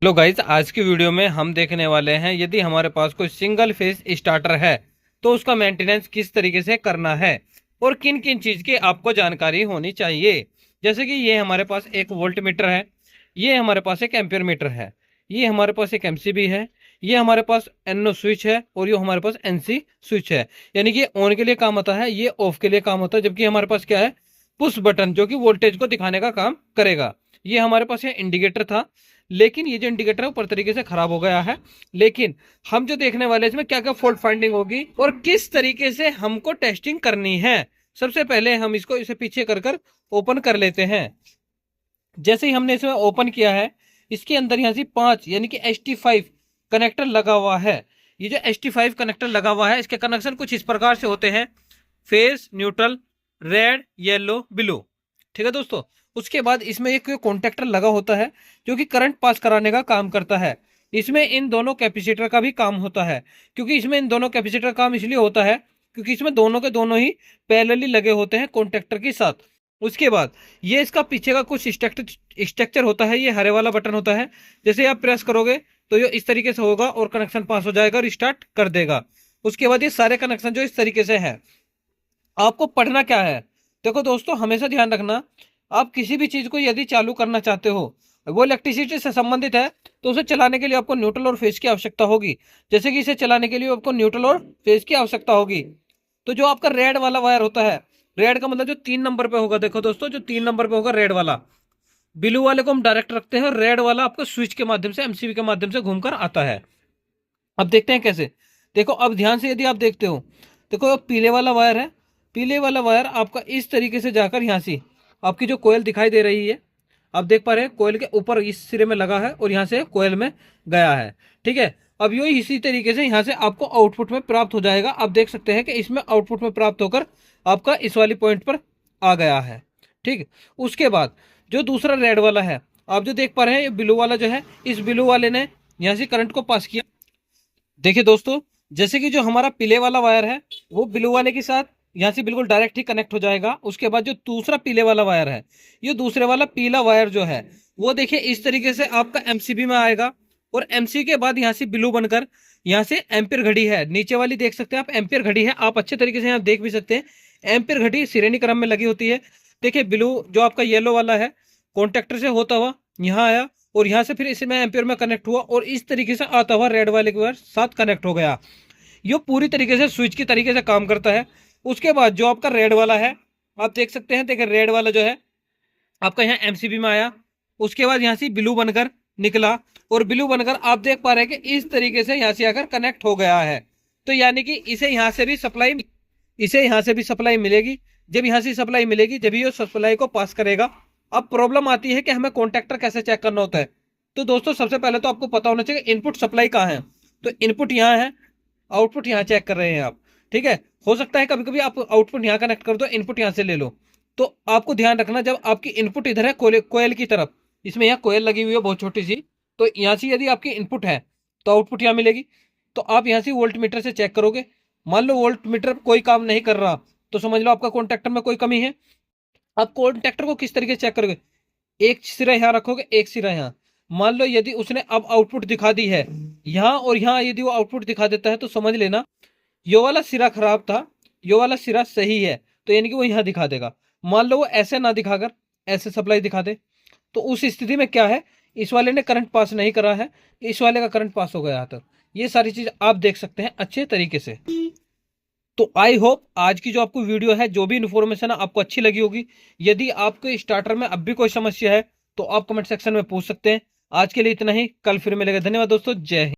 Hello guys, आज की video में हम देखने वाले हैं यदि हमारे पास कोई सिंगल फेस स्टार्टर है तो उसका मेंटेनेंस किस तरीके से करना है और किन किन चीज की आपको जानकारी होनी चाहिए। जैसे कि ये हमारे पास एक वोल्ट मीटर है, ये हमारे पास एक एम्पियर मीटर है, ये हमारे पास एक एमसीबी है, ये हमारे पास एनओ स्विच है और ये हमारे पास एनसी स्विच है। यानी कि ऑन के लिए काम होता है, ये ऑफ के लिए काम होता है। जबकि हमारे पास क्या है, पुश बटन, जो कि वोल्टेज को दिखाने का काम करेगा। ये हमारे पास ये इंडिकेटर था, लेकिन ये जो इंडिकेटर है ऊपर तरीके से खराब हो गया है। लेकिन हम जो देखने वाले इसमें क्या क्या फॉल्ट फाइंडिंग होगी और किस तरीके से हमको टेस्टिंग करनी है। सबसे पहले हम इसको इसे पीछे कर कर ओपन कर लेते हैं। जैसे ही हमने इसमें ओपन किया है, इसके अंदर यहाँ से 5 यानी कि HT5 कनेक्टर लगा हुआ है। ये जो HT5 कनेक्टर लगा हुआ है, इसके कनेक्शन कुछ इस प्रकार से होते हैं: face, neutral, red, yellow, blue. ठीक है दोस्तों। उसके बाद इसमें एक कॉन्टेक्टर लगा होता है जो कि करंट पास कराने का काम करता है। इसमें इन दोनों कैपेसिटर का भी काम होता है। क्योंकि इसमें इन दोनों कैपेसिटर काम इसलिए होता है क्योंकि इसमें दोनों के दोनों ही पैरेलली लगे होते हैं कॉन्टेक्टर के साथ। उसके बाद ये इसका पीछे का कुछ स्ट्रक्चर होता है। ये हरे वाला बटन होता है, जैसे आप प्रेस करोगे तो ये इस तरीके से होगा और कनेक्शन पास हो जाएगा और स्टार्ट कर देगा। उसके बाद ये सारे कनेक्शन जो इस तरीके से है। आपको पढ़ना क्या है, देखो दोस्तों, हमेशा ध्यान रखना, आप किसी भी चीज को यदि चालू करना चाहते हो, वो इलेक्ट्रिसिटी से संबंधित है, तो उसे चलाने के लिए आपको न्यूट्रल और फेज की आवश्यकता होगी। जैसे कि इसे चलाने के लिए आपको न्यूट्रल और फेज की आवश्यकता होगी। तो जो आपका रेड वाला वायर होता है, रेड का मतलब जो 3 नंबर पे होगा, देखो दोस्तों, जो 3 नंबर पे होगा रेड वाला, ब्लू वाले को हम डायरेक्ट रखते हैं, रेड वाला आपको स्विच के माध्यम से, एमसीबी के माध्यम से घूमकर आता है। अब देखते हैं कैसे। देखो अब ध्यान से यदि आप देखते हो, देखो पीले वाला वायर है, पीले वाला वायर आपका इस तरीके से जाकर यहाँ से आपकी जो कोयल दिखाई दे रही है, आप देख पा रहे हैं कोयल के ऊपर इस सिरे में लगा है और यहाँ से कोयल में गया है। ठीक है। अब यो इसी तरीके से यहाँ से आपको आउटपुट में प्राप्त हो जाएगा। आप देख सकते हैं कि इसमें आउटपुट में प्राप्त होकर आपका इस वाली पॉइंट पर आ गया है। ठीक। उसके बाद जो दूसरा रेड वाला है, आप जो देख पा रहे हैं, ये ब्लू वाला जो है, इस ब्लू वाले ने यहाँ से करंट को पास किया। देखिए दोस्तों, जैसे कि जो हमारा पीले वाला वायर है वो ब्लू वाले के साथ यहाँ से बिल्कुल डायरेक्ट ही कनेक्ट हो जाएगा। उसके बाद जो दूसरा पीले वाला वायर है, ये दूसरे वाला पीला वायर जो है वो देखिए इस तरीके से आपका एमसीबी में आएगा और एमसी के बाद यहाँ से ब्लू बनकर यहाँ से एम्पियर घड़ी है, नीचे वाली देख सकते हैं आप, एम्पियर घड़ी है। आप अच्छे तरीके से यहाँ देख भी सकते हैं, एम्पियर घड़ी श्रेणी क्रम में लगी होती है। देखिए ब्लू जो आपका येलो वाला है, कॉन्टेक्टर से होता हुआ यहाँ आया और यहाँ से फिर इसमें एम्पियर में कनेक्ट हुआ और इस तरीके से आता हुआ रेड वाले के साथ कनेक्ट हो गया। ये पूरी तरीके से स्विच की तरीके से काम करता है। उसके बाद जो आपका रेड वाला है, आप देख सकते हैं, देखिए रेड वाला जो है आपका यहाँ एमसीबी में आया, उसके बाद यहाँ से ब्लू बनकर निकला और ब्लू बनकर आप देख पा रहे हैं कि इस तरीके से यहाँ से आकर कनेक्ट हो गया है। तो यानी कि इसे यहाँ से भी सप्लाई, इसे यहाँ से भी सप्लाई मिलेगी। जब यहाँ से सप्लाई मिलेगी जब ये सप्लाई को पास करेगा। अब प्रॉब्लम आती है कि हमें कॉन्टेक्टर कैसे चेक करना होता है। तो दोस्तों सबसे पहले तो आपको पता होना चाहिए इनपुट सप्लाई कहाँ है। तो इनपुट यहाँ है, आउटपुट यहाँ चेक कर रहे हैं आप। ठीक है। हो सकता है कभी कभी आप आउटपुट यहाँ कनेक्ट कर दो, इनपुट यहाँ से ले लो। तो आपको ध्यान रखना, जब आपकी इनपुट इधर है कोयल की तरफ, इसमें यहाँ कोयल लगी हुई है बहुत छोटी सी, तो यहाँ से यदि आपकी इनपुट है तो आउटपुट यहाँ मिलेगी। तो आप यहाँ से वोल्ट मीटर से चेक करोगे, मान लो वोल्ट मीटर कोई काम नहीं कर रहा तो समझ लो आपका कॉन्टेक्टर में कोई कमी है। आप कॉन्टेक्टर को किस तरीके से चेक करोगे, एक सिरा यहाँ रखोगे, एक सिरा यहाँ। मान लो यदि उसने अब आउटपुट दिखा दी है यहाँ और यहाँ, यदि वो आउटपुट दिखा देता है तो समझ लेना यो वाला सिरा खराब था, यो वाला सिरा सही है, तो यानी कि वो यहाँ दिखा देगा। मान लो वो ऐसे ना दिखाकर ऐसे सप्लाई दिखा दे, तो उस स्थिति में क्या है, इस वाले ने करंट पास नहीं करा है, इस वाले का करंट पास हो गया। तो ये सारी चीज आप देख सकते हैं अच्छे तरीके से। तो आई होप आज की जो आपको वीडियो है, जो भी इन्फॉर्मेशन है, आपको अच्छी लगी होगी। यदि आपको स्टार्टर में अब भी कोई समस्या है तो आप कमेंट सेक्शन में पूछ सकते हैं। आज के लिए इतना ही, कल फिर मिलेगा। धन्यवाद दोस्तों, जय हिंद।